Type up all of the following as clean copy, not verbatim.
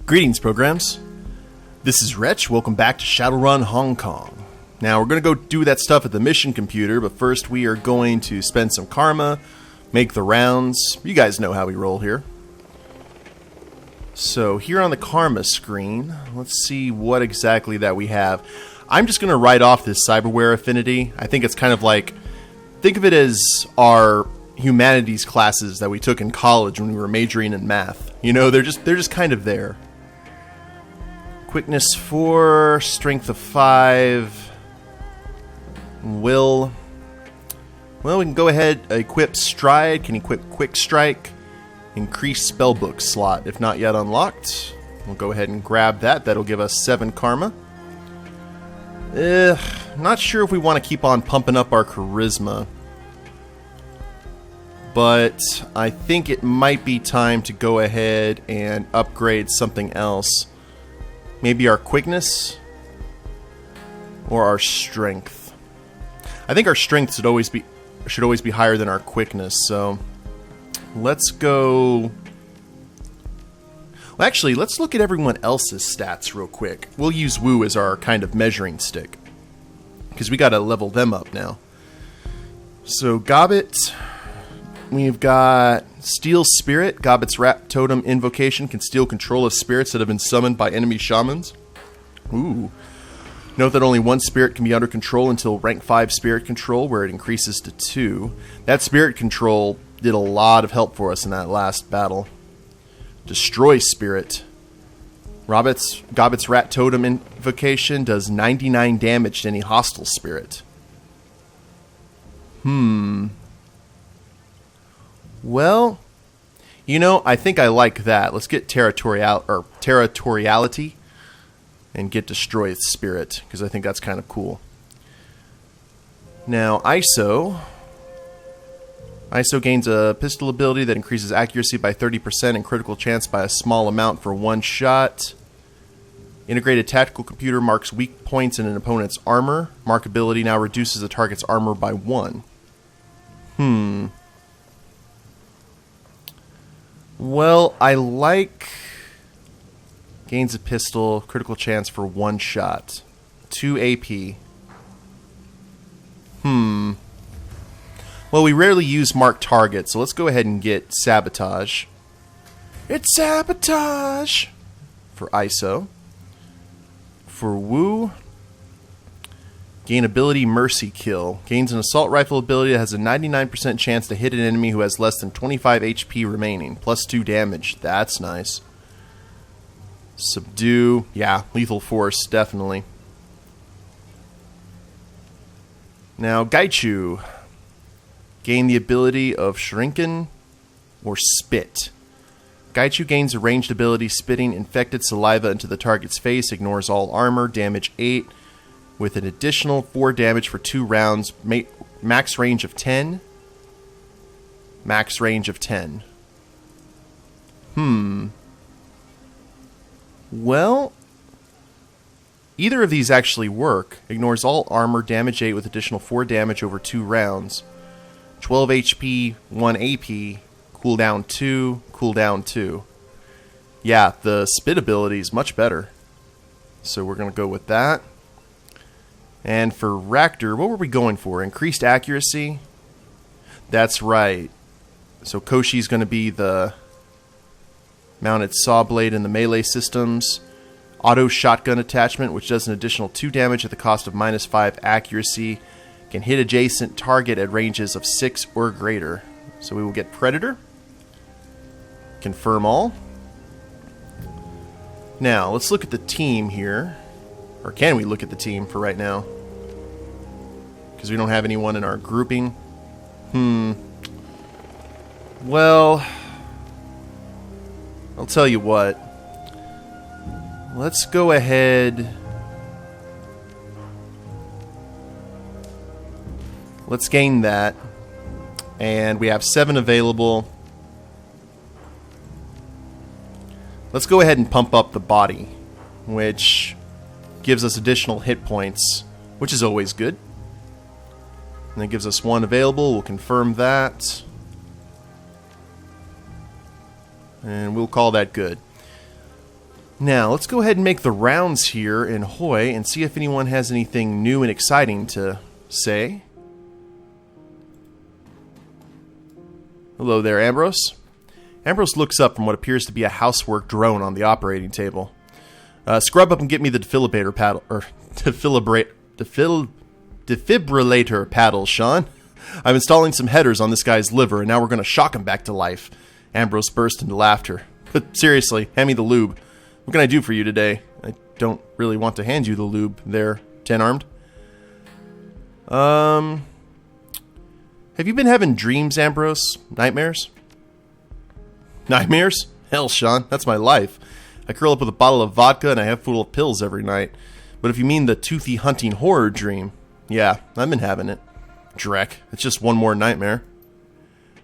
Greetings, programs. This is Wretch. Welcome back to Shadowrun Hong Kong. Now, we're going to go do that stuff at the mission computer, but first we are going to spend some karma, make the rounds. You guys know how we roll here. So, here on the karma screen, let's see what exactly that we have. I'm just going to write off this cyberware affinity. I think it's kind of like, think of it as our humanities classes that we took in college when we were majoring in math. You know, they're just kind of there. Quickness 4, strength of 5, will. Well, we can go ahead, equip stride, can equip quick strike, increase spellbook slot, if not yet unlocked. We'll go ahead and grab that. That'll give us 7 karma. Not sure if we want to keep on pumping up our charisma, but I think it might be time to go ahead and upgrade something else. Maybe our quickness or our strength. I think our strength should always be higher than our quickness. So let's go. Well, actually, let's look at everyone else's stats real quick. We'll use Woo as our kind of measuring stick because we got to level them up now. So Gobbet, we've got Steel Spirit. Gobbet's Rat Totem invocation can steal control of spirits that have been summoned by enemy shamans. Ooh. Note that only one spirit can be under control until rank 5 spirit control, where it increases to 2. That spirit control did a lot of help for us in that last battle. Destroy Spirit. Gobbet's Rat Totem invocation does 99 damage to any hostile spirit. Well, you know, I think I like that. Let's get territoriality and get Destroy Spirit, because I think that's kind of cool. Now, ISO gains a pistol ability that increases accuracy by 30% and critical chance by a small amount for one shot. Integrated Tactical Computer marks weak points in an opponent's armor. Mark ability now reduces the target's armor by 1. Well, I like gains a pistol, critical chance for one shot. 2 AP. Well, we rarely use marked target, so let's go ahead and get Sabotage. It's Sabotage! For ISO. For Woo, gain ability Mercy Kill. Gains an assault rifle ability that has a 99% chance to hit an enemy who has less than 25 HP remaining. Plus 2 damage. That's nice. Subdue. Yeah, lethal force, definitely. Now, Gaichu. Gain the ability of Shrinken or Spit. Gaichu gains a ranged ability spitting infected saliva into the target's face. Ignores all armor. Damage 8. With an additional 4 damage for 2 rounds. Max range of 10. Max range of 10. Well, either of these actually work. Ignores all armor. Damage 8 with additional 4 damage over 2 rounds. 12 HP, 1 AP. Cooldown 2. Cooldown 2. Yeah, the spit ability is much better. So we're going to go with that. And for Ractor, what were we going for? Increased accuracy? That's right. So Koshi's going to be the mounted saw blade in the melee systems. Auto shotgun attachment, which does an additional 2 damage at the cost of minus 5 accuracy. Can hit adjacent target at ranges of 6 or greater. So we will get Predator. Confirm all. Now, let's look at the team here. Or can we look at the team for right now? Because we don't have anyone in our grouping. Well, I'll tell you what. Let's go ahead. Let's gain that. And we have 7 available. Let's go ahead and pump up the body, which gives us additional hit points, which is always good. And it gives us 1 available. We'll confirm that. And we'll call that good. Now, let's go ahead and make the rounds here in Heoi and see if anyone has anything new and exciting to say. Hello there, Ambrose. Ambrose looks up from what appears to be a housework drone on the operating table. Scrub up and get me the defibrillator paddle, Shan. I'm installing some headers on this guy's liver, and now we're going to shock him back to life. Ambrose burst into laughter. But seriously, hand me the lube. What can I do for you today? I don't really want to hand you the lube there, Ten-Armed. Have you been having dreams, Ambrose? Nightmares? Nightmares? Hell, Shan, that's my life. I curl up with a bottle of vodka and I have full of pills every night. But if you mean the toothy hunting horror dream, yeah, I've been having it. Dreck, it's just one more nightmare.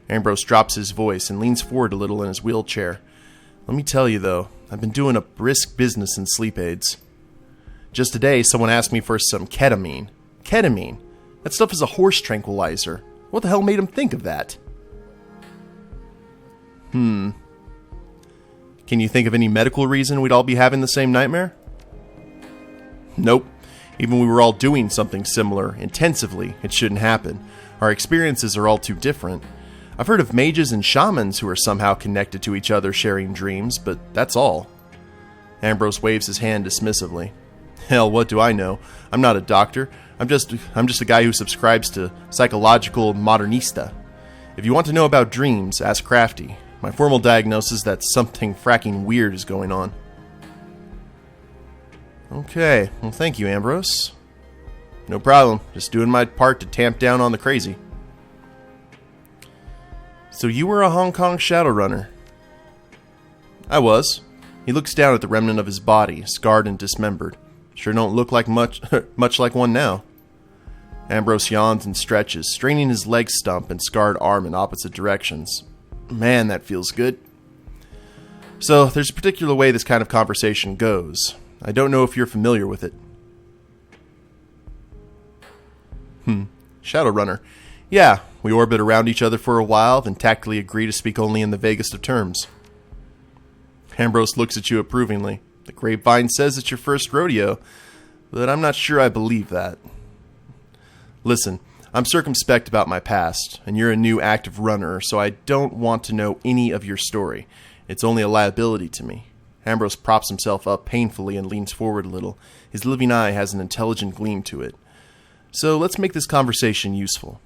Ambrose drops his voice and leans forward a little in his wheelchair. Let me tell you, though, I've been doing a brisk business in sleep aids. Just today, someone asked me for some ketamine. Ketamine? That stuff is a horse tranquilizer. What the hell made him think of that? Can you think of any medical reason we'd all be having the same nightmare? Nope. Even when we were all doing something similar, intensively, it shouldn't happen. Our experiences are all too different. I've heard of mages and shamans who are somehow connected to each other sharing dreams, but that's all. Ambrose waves his hand dismissively. Hell, what do I know? I'm not a doctor. I'm just a guy who subscribes to psychological modernista. If you want to know about dreams, ask Crafty. My formal diagnosis is that something fracking weird is going on. Okay, well thank you, Ambrose. No problem, just doing my part to tamp down on the crazy. So you were a Hong Kong Shadowrunner? I was. He looks down at the remnant of his body, scarred and dismembered. Sure don't look like much like one now. Ambrose yawns and stretches, straining his leg stump and scarred arm in opposite directions. Man, that feels good. So, there's a particular way this kind of conversation goes. I don't know if you're familiar with it. Shadowrunner. Yeah, we orbit around each other for a while, then tactfully agree to speak only in the vaguest of terms. Ambrose looks at you approvingly. The grapevine says it's your first rodeo, but I'm not sure I believe that. Listen, I'm circumspect about my past, and you're a new active runner, so I don't want to know any of your story. It's only a liability to me. Ambrose props himself up painfully and leans forward a little. His living eye has an intelligent gleam to it. So let's make this conversation useful.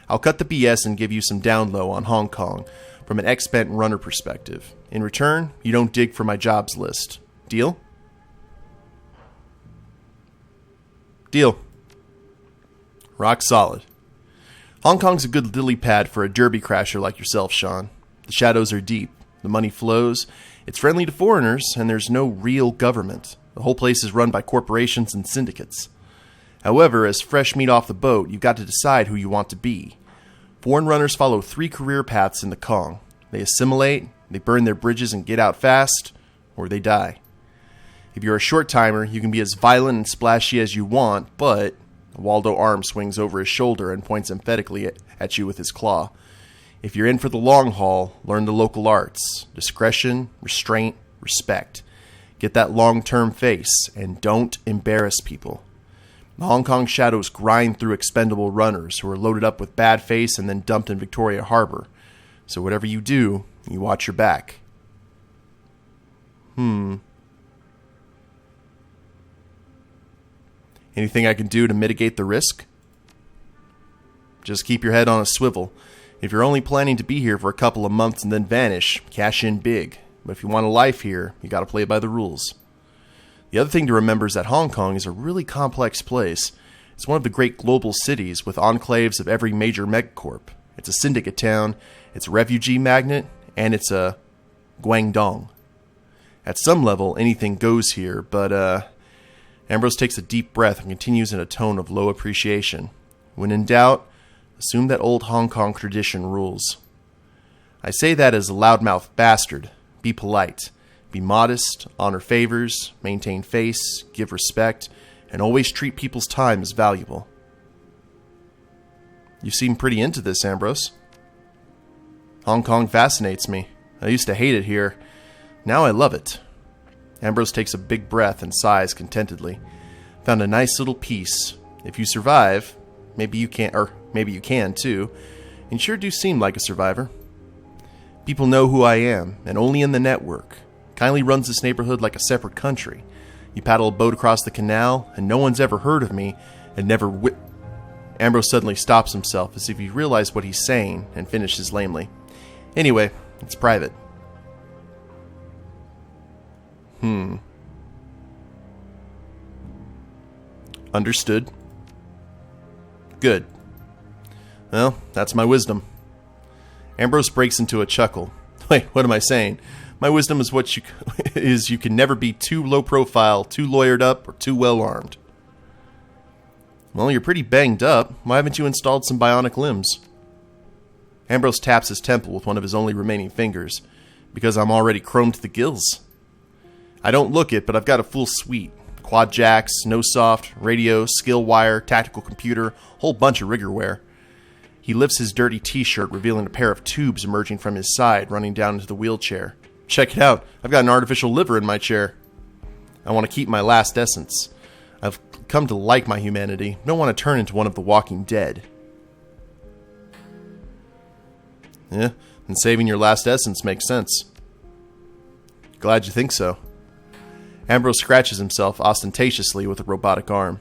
I'll cut the BS and give you some down low on Hong Kong from an ex-spent runner perspective. In return, you don't dig for my jobs list. Deal? Deal. Rock solid. Hong Kong's a good lily pad for a derby crasher like yourself, Shan. The shadows are deep. The money flows. It's friendly to foreigners, and there's no real government. The whole place is run by corporations and syndicates. However, as fresh meat off the boat, you've got to decide who you want to be. Foreign runners follow 3 career paths in the Kong. They assimilate, they burn their bridges and get out fast, or they die. If you're a short-timer, you can be as violent and splashy as you want, but Waldo arm swings over his shoulder and points emphatically at you with his claw. If you're in for the long haul, learn the local arts. Discretion, restraint, respect. Get that long-term face, and don't embarrass people. The Hong Kong shadows grind through expendable runners who are loaded up with bad face and then dumped in Victoria Harbor. So whatever you do, you watch your back. Anything I can do to mitigate the risk? Just keep your head on a swivel. If you're only planning to be here for a couple of months and then vanish, cash in big. But if you want a life here, you gotta play by the rules. The other thing to remember is that Hong Kong is a really complex place. It's one of the great global cities with enclaves of every major megacorp. It's a syndicate town, it's a refugee magnet, and it's a Guangdong. At some level, anything goes here, but Ambrose takes a deep breath and continues in a tone of low appreciation. When in doubt, assume that old Hong Kong tradition rules. I say that as a loudmouth bastard. Be polite. Be modest, honor favors, maintain face, give respect, and always treat people's time as valuable. You seem pretty into this, Ambrose. Hong Kong fascinates me. I used to hate it here. Now I love it. Ambrose takes a big breath and sighs contentedly. Found a nice little piece. If you survive, maybe you can too. And you sure do seem like a survivor. People know who I am, and only in the network. Kindly runs this neighborhood like a separate country. You paddle a boat across the canal, and no one's ever heard of me, and never Ambrose suddenly stops himself as if he realized what he's saying, and finishes lamely. Anyway, it's private. Understood. Good. Well, that's my wisdom. Ambrose breaks into a chuckle. Wait, what am I saying? My wisdom is you can never be too low profile, too lawyered up, or too well armed. Well, you're pretty banged up. Why haven't you installed some bionic limbs? Ambrose taps his temple with one of his only remaining fingers. Because I'm already chromed to the gills. I don't look it, but I've got a full suite. Quad jacks, no-soft, radio, skill wire, tactical computer, whole bunch of rigger wear. He lifts his dirty t-shirt, revealing a pair of tubes emerging from his side, running down into the wheelchair. Check it out, I've got an artificial liver in my chair. I want to keep my last essence. I've come to like my humanity. I don't want to turn into one of the walking dead. Yeah, and saving your last essence makes sense. Glad you think so. Ambrose scratches himself ostentatiously with a robotic arm.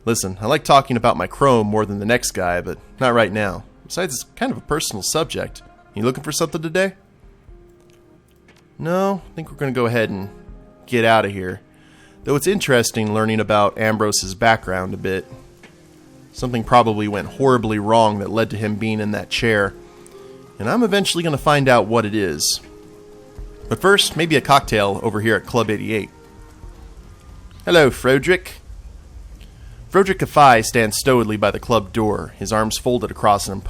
Listen, I like talking about my chrome more than the next guy, but not right now. Besides, it's kind of a personal subject. You looking for something today? No, I think we're going to go ahead and get out of here. Though it's interesting learning about Ambrose's background a bit. Something probably went horribly wrong that led to him being in that chair. And I'm eventually going to find out what it is. But first, maybe a cocktail over here at Club 88. Hello, Frederick. Frederick Ka Fai stands stolidly by the club door, his arms folded across an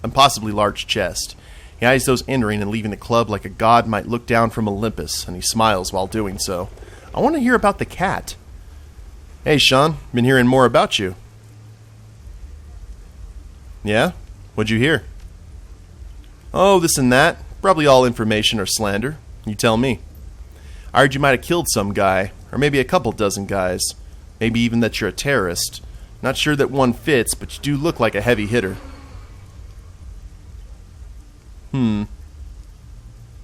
impossibly large chest. He eyes those entering and leaving the club like a god might look down from Olympus, and he smiles while doing so. I want to hear about the cat. Hey, Shan, been hearing more about you. Yeah? What'd you hear? Oh, this and that. Probably all information or slander. You tell me. I heard you might have killed some guy, or maybe a couple dozen guys. Maybe even that you're a terrorist. Not sure that one fits, but you do look like a heavy hitter. The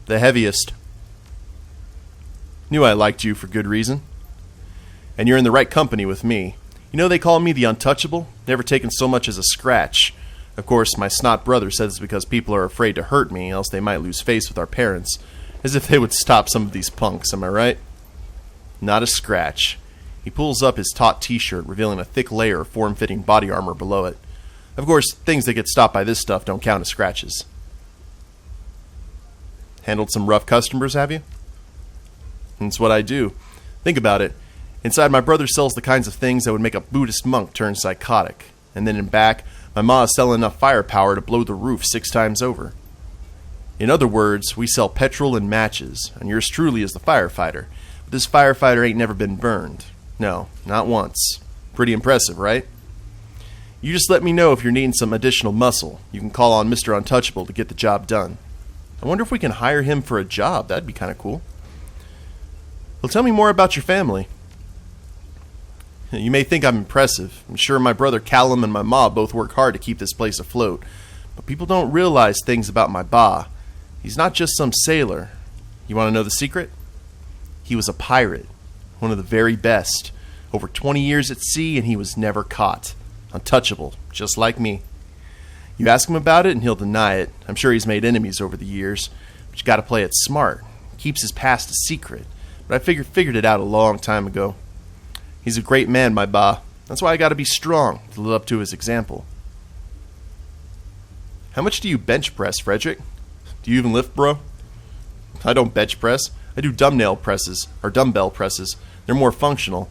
heaviest. Knew I liked you for good reason. And you're in the right company with me. You know they call me the untouchable? Never taken so much as a scratch. Of course, my snot brother says it's because people are afraid to hurt me, else they might lose face with our parents. As if they would stop some of these punks, am I right? Not a scratch. He pulls up his taut t-shirt, revealing a thick layer of form-fitting body armor below it. Of course, things that get stopped by this stuff don't count as scratches. Handled some rough customers, have you? That's what I do. Think about it. Inside, my brother sells the kinds of things that would make a Buddhist monk turn psychotic. And then in back, my ma is selling enough firepower to blow the roof 6 times over. In other words, we sell petrol and matches, and yours truly is the firefighter. But this firefighter ain't never been burned. No, not once. Pretty impressive, right? You just let me know if you're needing some additional muscle. You can call on Mr. Untouchable to get the job done. I wonder if we can hire him for a job. That'd be kind of cool. Well, tell me more about your family. You may think I'm impressive. I'm sure my brother Callum and my ma both work hard to keep this place afloat. But people don't realize things about my ba. He's not just some sailor. You want to know the secret? He was a pirate. One of the very best. Over 20 years at sea, and he was never caught. Untouchable, just like me. You ask him about it, and he'll deny it. I'm sure he's made enemies over the years. But you gotta play it smart. Keeps his past a secret. But I figured it out a long time ago. He's a great man, my ba. That's why I gotta be strong to live up to his example. How much do you bench press, Frederick? Do you even lift, bro? I don't bench press. I do dumbbell presses. They're more functional.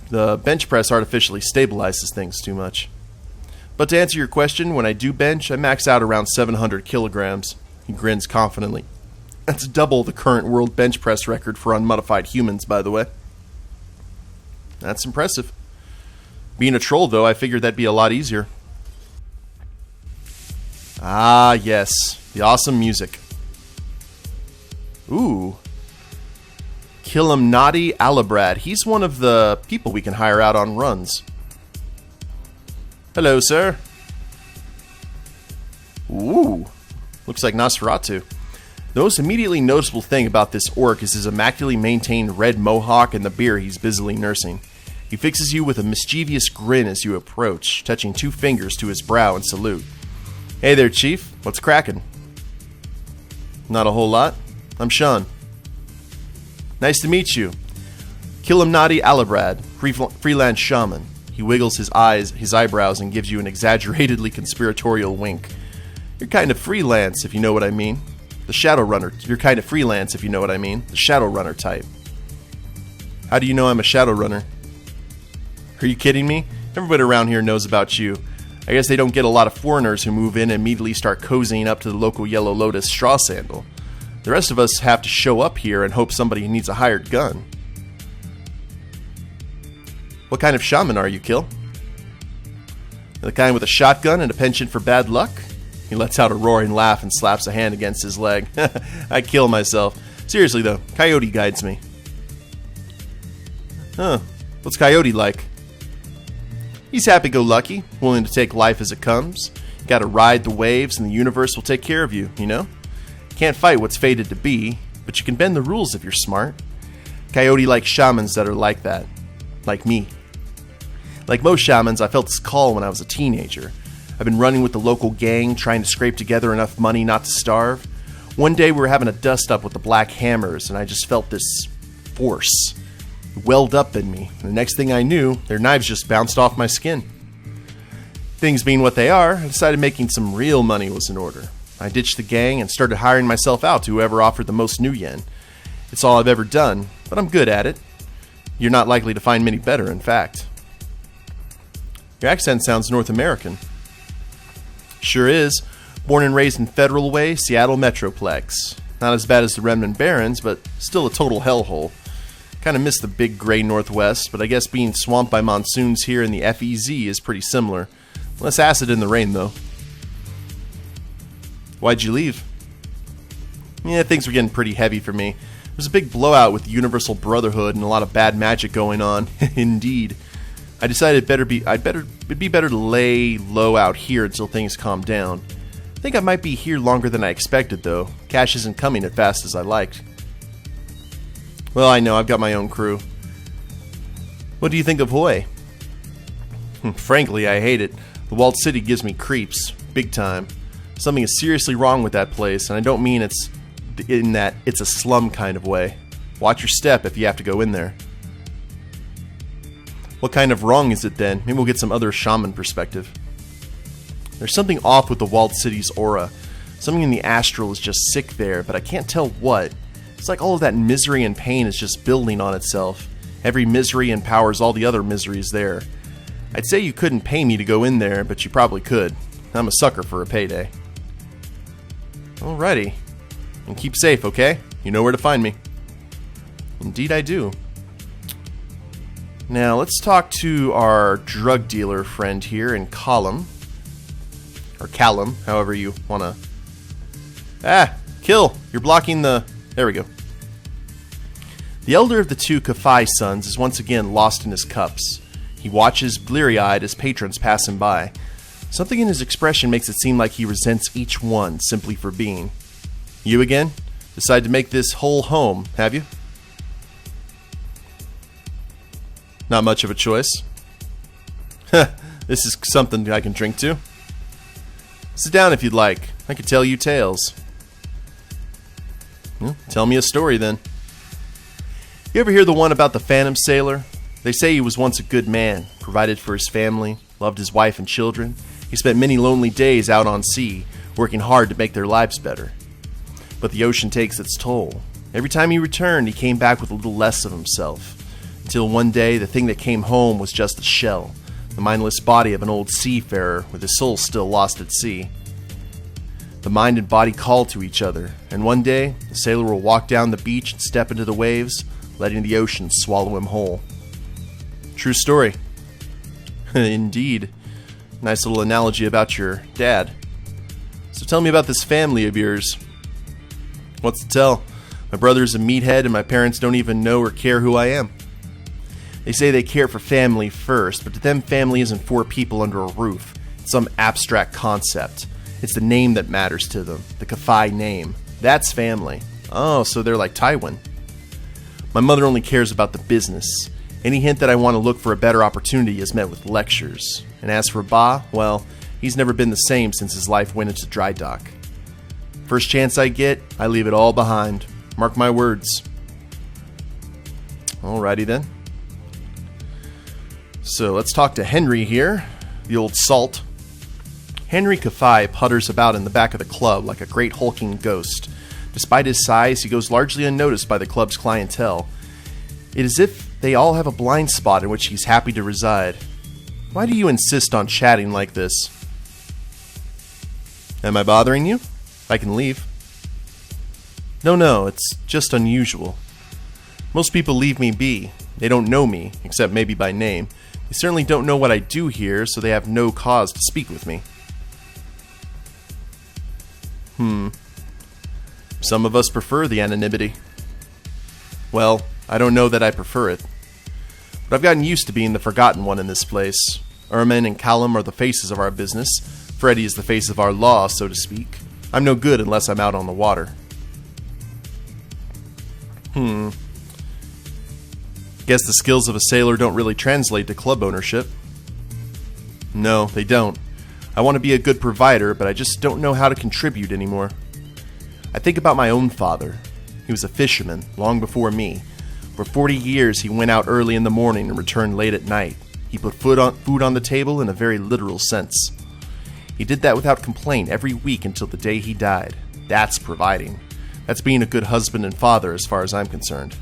The bench press artificially stabilizes things too much. But to answer your question, when I do bench, I max out around 700 kilograms. He grins confidently. That's double the current world bench press record for unmodified humans, by the way. That's impressive. Being a troll, though, I figured that'd be a lot easier. Ah, yes. The awesome music. Ooh. Kilimanji Alabrad. He's one of the people we can hire out on runs. Hello, sir. Ooh, looks like Nosferatu. The most immediately noticeable thing about this orc is his immaculately maintained red mohawk and the beard he's busily nursing. He fixes you with a mischievous grin as you approach, touching 2 fingers to his brow in salute. Hey there, Chief. What's crackin'? Not a whole lot. I'm Shan. Nice to meet you. Kilimanji Alabrad, freelance shaman. He wiggles his eyebrows and gives you an exaggeratedly conspiratorial wink. You're kind of freelance, if you know what I mean. The Shadowrunner. You're kind of freelance, if you know what I mean. The Shadowrunner type. How do you know I'm a Shadowrunner? Are you kidding me? Everybody around here knows about you. I guess they don't get a lot of foreigners who move in and immediately start cozying up to the local Yellow Lotus straw sandal. The rest of us have to show up here and hope somebody needs a hired gun. What kind of shaman are you, Kill? The kind with a shotgun and a penchant for bad luck? He lets out a roaring laugh and slaps a hand against his leg. I kill myself. Seriously though, Coyote guides me. Huh. What's Coyote like? He's happy-go-lucky, willing to take life as it comes. You gotta ride the waves and the universe will take care of you, you know? Can't fight what's fated to be, but you can bend the rules if you're smart. Coyote likes shamans that are like that. Like me. Like most shamans, I felt this call when I was a teenager. I've been running with the local gang, trying to scrape together enough money not to starve. One day we were having a dust-up with the Black Hammers, and I just felt this force welled up in me. And the next thing I knew, their knives just bounced off my skin. Things being what they are, I decided making some real money was in order. I ditched the gang and started hiring myself out to whoever offered the most new yen. It's all I've ever done, but I'm good at it. You're not likely to find many better, in fact. Your accent sounds North American. Sure is. Born and raised in Federal Way, Seattle Metroplex. Not as bad as the Remnant Barrens, but still a total hellhole. Kind of miss the big gray Northwest, but I guess being swamped by monsoons here in the FEZ is pretty similar. Less acid in the rain, though. Why'd you leave? Yeah, things were getting pretty heavy for me. There's a big blowout with the Universal Brotherhood and a lot of bad magic going on. Indeed. I decided it'd be better to lay low out here until things calm down. I think I might be here longer than I expected, though. Cash isn't coming as fast as I liked. Well, I know, I've got my own crew. What do you think of Heoi? Frankly, I hate it. The walled city gives me creeps. Big time. Something is seriously wrong with that place, and I don't mean it's in that it's a slum kind of way. Watch your step if you have to go in there. What kind of wrong is it then? Maybe we'll get some other shaman perspective. There's something off with the walled city's aura. Something in the astral is just sick there, but I can't tell what. It's like all of that misery and pain is just building on itself. Every misery empowers all the other miseries there. I'd say you couldn't pay me to go in there, but you probably could. I'm a sucker for a payday. Alrighty. And keep safe, okay? You know where to find me. Indeed I do. Now, let's talk to our drug dealer friend here in Callum. Or Callum, however you want to... Kill! You're blocking the... There we go. The elder of the 2 Ka Fai sons is once again lost in his cups. He watches bleary-eyed as patrons pass him by. Something in his expression makes it seem like he resents each one simply for being. You again? Decide to make this whole home, have you? Not much of a choice. This is something I can drink to. Sit down if you'd like. I could tell you tales. Well, tell me a story then. You ever hear the one about the Phantom Sailor? They say he was once a good man, provided for his family, loved his wife and children. He spent many lonely days out on sea, working hard to make their lives better. But the ocean takes its toll. Every time he returned, he came back with a little less of himself. Until one day, the thing that came home was just a shell, the mindless body of an old seafarer with his soul still lost at sea. The mind and body call to each other, and one day, the sailor will walk down the beach and step into the waves, letting the ocean swallow him whole. True story. Indeed. Nice little analogy about your dad. So tell me about this family of yours. What's to tell? My brother's a meathead and my parents don't even know or care who I am. They say they care for family first, but to them family isn't four people under a roof. It's some abstract concept. It's the name that matters to them, the Ka Fai name. That's family. Oh, so they're like Tywin. My mother only cares about the business. Any hint that I want to look for a better opportunity is met with lectures. And as for Ba, well, he's never been the same since his life went into dry dock. First chance I get, I leave it all behind. Mark my words. Alrighty then. So let's talk to Henry here, the old salt. Henry Ka Fai putters about in the back of the club like a great hulking ghost. Despite his size, he goes largely unnoticed by the club's clientele. It is as if they all have a blind spot in which he's happy to reside. Why do you insist on chatting like this? Am I bothering you? I can leave. No, it's just unusual. Most people leave me be. They don't know me, except maybe by name. They certainly don't know what I do here, so they have no cause to speak with me. Some of us prefer the anonymity. Well, I don't know that I prefer it. But I've gotten used to being the forgotten one in this place. Ermin and Callum are the faces of our business. Freddy is the face of our law, so to speak. I'm no good unless I'm out on the water. Guess the skills of a sailor don't really translate to club ownership. No, they don't. I want to be a good provider, but I just don't know how to contribute anymore. I think about my own father. He was a fisherman, long before me. For 40 years, he went out early in the morning and returned late at night. He put food on the table in a very literal sense. He did that without complaint every week until the day he died. That's providing. That's being a good husband and father as far as I'm concerned.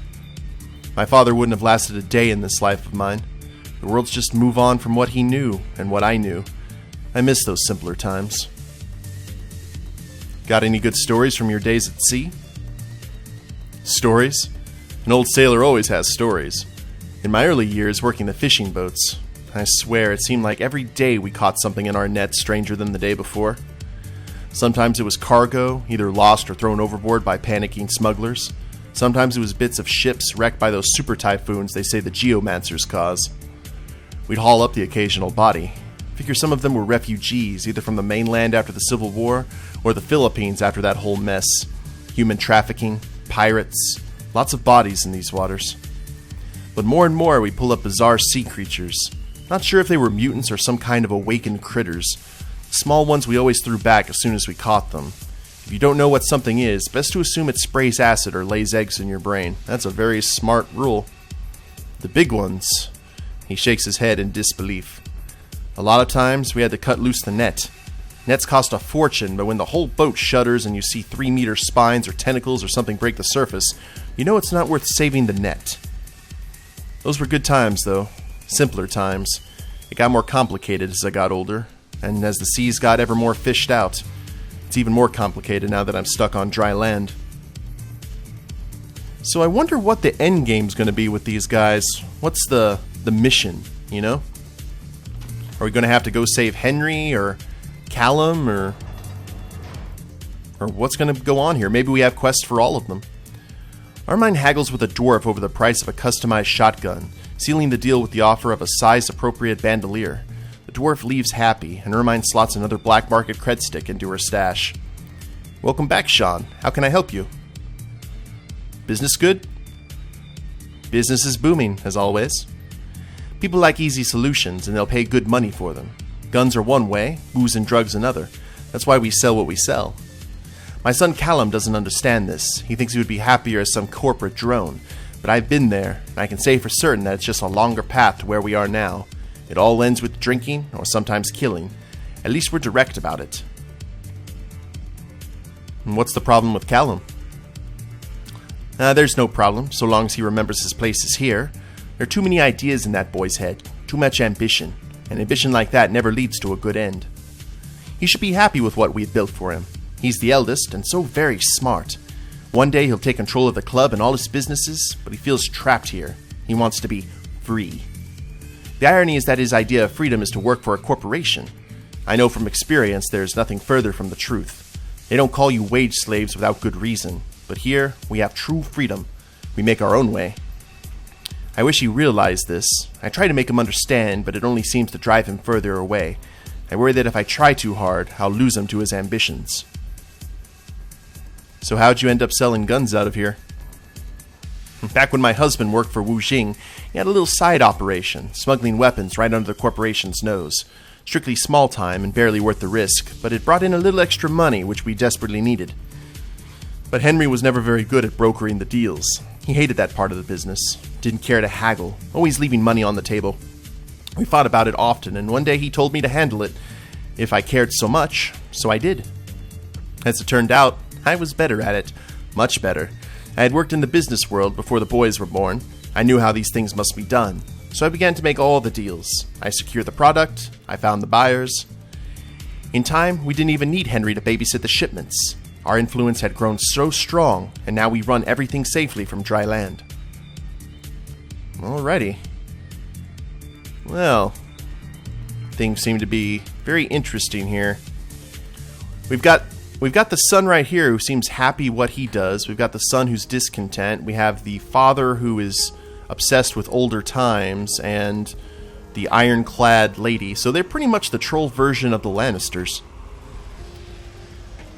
My father wouldn't have lasted a day in this life of mine. The world's just move on from what he knew and what I knew. I miss those simpler times. Got any good stories from your days at sea? Stories? An old sailor always has stories. In my early years working the fishing boats, I swear it seemed like every day we caught something in our net stranger than the day before. Sometimes it was cargo, either lost or thrown overboard by panicking smugglers. Sometimes it was bits of ships wrecked by those super typhoons they say the geomancers cause. We'd haul up the occasional body. Figure some of them were refugees, either from the mainland after the Civil War, or the Philippines after that whole mess. Human trafficking, pirates, lots of bodies in these waters. But more and more we pull up bizarre sea creatures. Not sure if they were mutants or some kind of awakened critters. Small ones we always threw back as soon as we caught them. If you don't know what something is, best to assume it sprays acid or lays eggs in your brain. That's a very smart rule. The big ones. He shakes his head in disbelief. A lot of times we had to cut loose the net. Nets cost a fortune, but when the whole boat shudders and you see 3-meter spines or tentacles or something break the surface, you know it's not worth saving the net. Those were good times, though. Simpler times. It got more complicated as I got older, and as the seas got ever more fished out. It's even more complicated now that I'm stuck on dry land. So I wonder what the end game's going to be with these guys. What's the mission, you know? Are we going to have to go save Henry or Callum or what's going to go on here? Maybe we have quests for all of them. Ermine haggles with a dwarf over the price of a customized shotgun, sealing the deal with the offer of a size-appropriate bandolier. The dwarf leaves happy, and Ermine slots another black market cred stick into her stash. Welcome back, Shan. How can I help you? Business good? Business is booming, as always. People like easy solutions, and they'll pay good money for them. Guns are one way, booze and drugs another. That's why we sell what we sell. My son Callum doesn't understand this. He thinks he would be happier as some corporate drone. But I've been there, and I can say for certain that it's just a longer path to where we are now. It all ends with drinking, or sometimes killing. At least we're direct about it. And what's the problem with Callum? There's no problem, so long as he remembers his place is here. There are too many ideas in that boy's head, too much ambition, and ambition like that never leads to a good end. He should be happy with what we've built for him. He's the eldest, and so very smart. One day he'll take control of the club and all his businesses, but he feels trapped here. He wants to be free. The irony is that his idea of freedom is to work for a corporation. I know from experience there's nothing further from the truth. They don't call you wage slaves without good reason. But here, we have true freedom. We make our own way. I wish he realized this. I try to make him understand, but it only seems to drive him further away. I worry that if I try too hard, I'll lose him to his ambitions. So how'd you end up selling guns out of here? Back when my husband worked for Wu Jing, he had a little side operation, smuggling weapons right under the corporation's nose. Strictly small time and barely worth the risk, but it brought in a little extra money, which we desperately needed. But Henry was never very good at brokering the deals. He hated that part of the business, didn't care to haggle, always leaving money on the table. We fought about it often, and one day he told me to handle it if I cared so much, so I did. As it turned out, I was better at it, much better. I had worked in the business world before the boys were born. I knew how these things must be done, so I began to make all the deals. I secured the product, I found the buyers. In time, we didn't even need Henry to babysit the shipments. Our influence had grown so strong, and now we run everything safely from dry land. Alrighty. Well, things seem to be very interesting here. We've got the son right here who seems happy what he does. We've got the son who's discontent. We have the father who is obsessed with older times, and the ironclad lady. So they're pretty much the troll version of the Lannisters.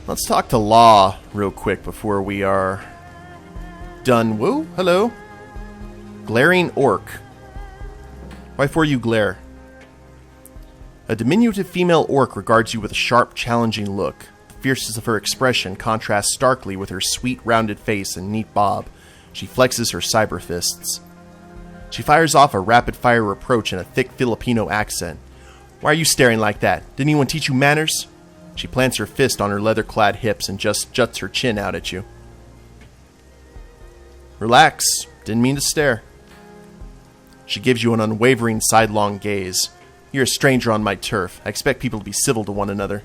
Let's talk to Law real quick before we are done. Whoa, hello. Glaring Orc. Why for you glare? A diminutive female orc regards you with a sharp, challenging look. The fierceness of her expression contrasts starkly with her sweet, rounded face and neat bob. She flexes her cyber fists. She fires off a rapid-fire reproach in a thick Filipino accent. Why are you staring like that? Didn't anyone teach you manners? She plants her fist on her leather-clad hips and just juts her chin out at you. Relax. Didn't mean to stare. She gives you an unwavering sidelong gaze. You're a stranger on my turf. I expect people to be civil to one another.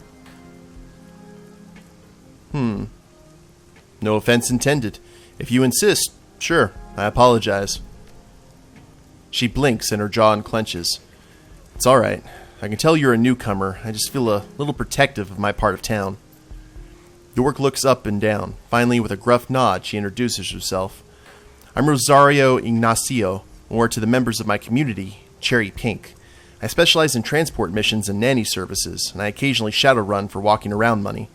No offense intended. If you insist, sure, I apologize. She blinks and her jaw unclenches. It's alright. I can tell you're a newcomer. I just feel a little protective of my part of town. The orc looks up and down. Finally, with a gruff nod, she introduces herself. I'm Rosario Ignacio, or to the members of my community, Cherry Pink. I specialize in transport missions and nanny services, and I occasionally Shadowrun for walking around money.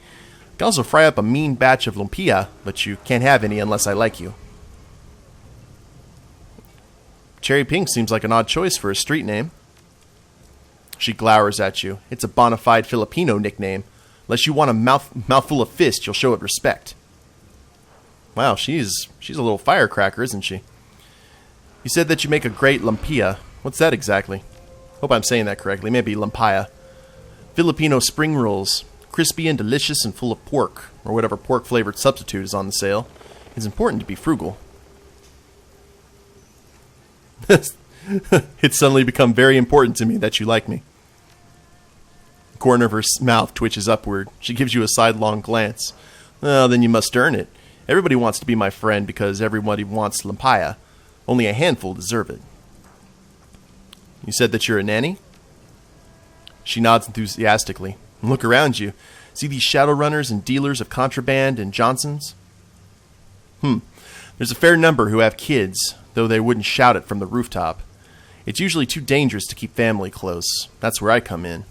I can also fry up a mean batch of lumpia, but you can't have any unless I like you. Cherry Pink seems like an odd choice for a street name. She glowers at you. It's a bona fide Filipino nickname. Unless you want a mouthful of fist, you'll show it respect. Wow, she's a little firecracker, isn't she? You said that you make a great lumpia. What's that exactly? Hope I'm saying that correctly. Maybe lumpia. Filipino spring rolls. Crispy and delicious and full of pork, or whatever pork-flavored substitute is on the sale. It's important to be frugal. It's suddenly become very important to me that you like me. The corner of her mouth twitches upward. She gives you a sidelong glance. Well, then you must earn it. Everybody wants to be my friend because everybody wants lumpia. Only a handful deserve it. You said that you're a nanny? She nods enthusiastically. Look around you. See these Shadowrunners and dealers of contraband and Johnsons? There's a fair number who have kids, though they wouldn't shout it from the rooftop. It's usually too dangerous to keep family close. That's where I come in.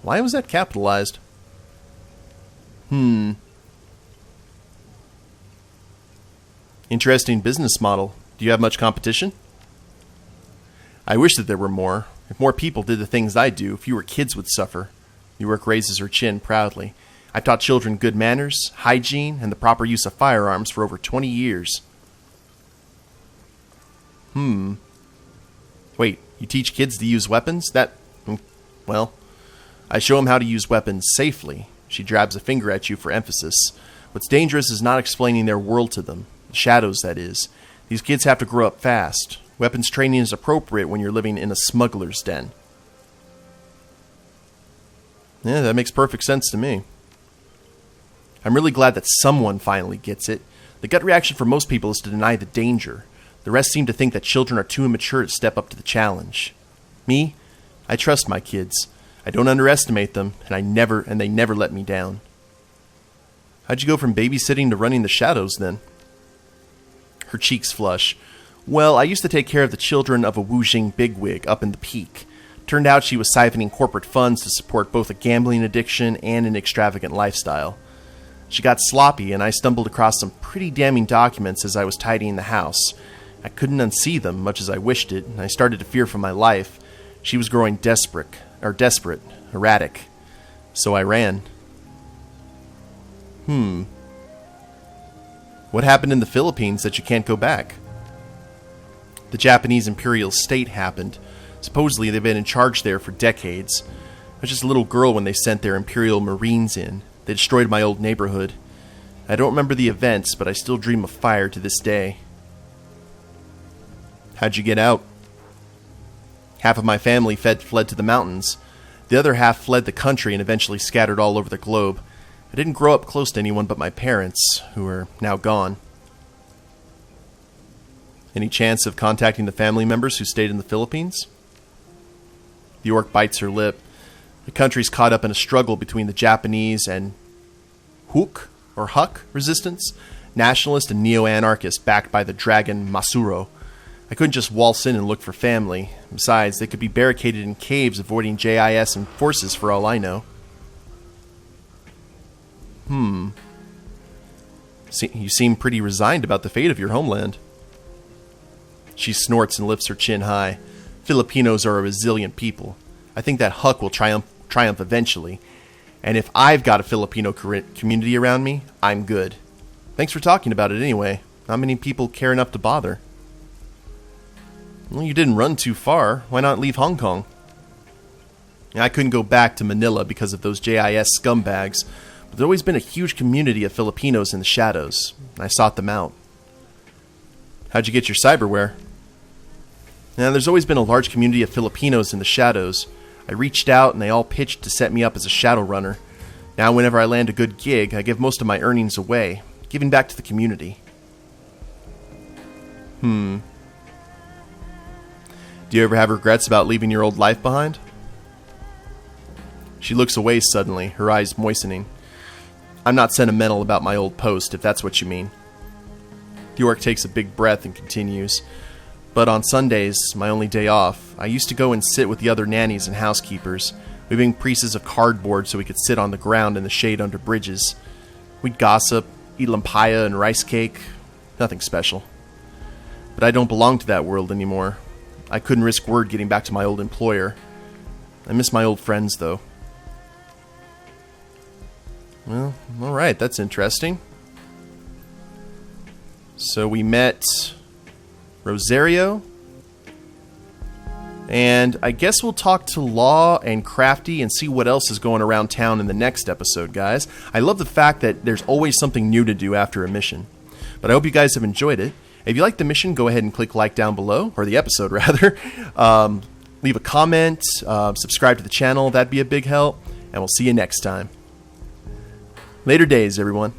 Why was that capitalized? Interesting business model. Do you have much competition? I wish that there were more. If more people did the things I do, fewer kids would suffer. The orc raises her chin proudly. I've taught children good manners, hygiene, and the proper use of firearms for over 20 years. Wait, you teach kids to use weapons? Well, I show them how to use weapons safely. She jabs a finger at you for emphasis. What's dangerous is not explaining their world to them. The shadows, that is. These kids have to grow up fast. Weapons training is appropriate when you're living in a smuggler's den. Yeah, that makes perfect sense to me. I'm really glad that someone finally gets it. The gut reaction for most people is to deny the danger. The rest seem to think that children are too immature to step up to the challenge. Me? I trust my kids. I don't underestimate them, and they never let me down. How'd you go from babysitting to running the shadows then? Her cheeks flush. Well, I used to take care of the children of a Wujing bigwig up in the Peak. Turned out she was siphoning corporate funds to support both a gambling addiction and an extravagant lifestyle. She got sloppy, and I stumbled across some pretty damning documents as I was tidying the house. I couldn't unsee them, much as I wished it, and I started to fear for my life. She was growing desperate, erratic. So I ran. What happened in the Philippines that you can't go back? The Japanese imperial state happened. Supposedly they've been in charge there for decades. I was just a little girl when they sent their imperial marines in. They destroyed my old neighborhood. I don't remember the events, but I still dream of fire to this day. How'd you get out? Half of my family fled to the mountains. The other half fled the country and eventually scattered all over the globe. I didn't grow up close to anyone but my parents, who are now gone. Any chance of contacting the family members who stayed in the Philippines? The orc bites her lip. The country's caught up in a struggle between the Japanese and Huck resistance, nationalist and neo-anarchist backed by the dragon Masuro. I couldn't just waltz in and look for family. Besides, they could be barricaded in caves avoiding JIS and forces for all I know. You seem pretty resigned about the fate of your homeland. She snorts and lifts her chin high. Filipinos are a resilient people. I think that Huck will triumph eventually. And if I've got a Filipino community around me, I'm good. Thanks for talking about it anyway. Not many people care enough to bother. Well, you didn't run too far. Why not leave Hong Kong? I couldn't go back to Manila because of those JIS scumbags, but there's always been a huge community of Filipinos in the shadows. I sought them out. How'd you get your cyberware? Now, there's always been a large community of Filipinos in the shadows. I reached out and they all pitched to set me up as a Shadowrunner. Now, whenever I land a good gig, I give most of my earnings away, giving back to the community. Do you ever have regrets about leaving your old life behind? She looks away suddenly, her eyes moistening. I'm not sentimental about my old post, if that's what you mean. The orc takes a big breath and continues. But on Sundays, my only day off, I used to go and sit with the other nannies and housekeepers, weaving pieces of cardboard so we could sit on the ground in the shade under bridges. We'd gossip, eat lumpia and rice cake. Nothing special. But I don't belong to that world anymore. I couldn't risk word getting back to my old employer. I miss my old friends, though. Well, alright, that's interesting. So we met Rosario. And I guess we'll talk to Law and Crafty and see what else is going around town in the next episode, guys. I love the fact that there's always something new to do after a mission. But I hope you guys have enjoyed it. If you like the mission, go ahead and click like down below, or the episode rather. Leave a comment, subscribe to the channel, that'd be a big help, and we'll see you next time. Later days, everyone.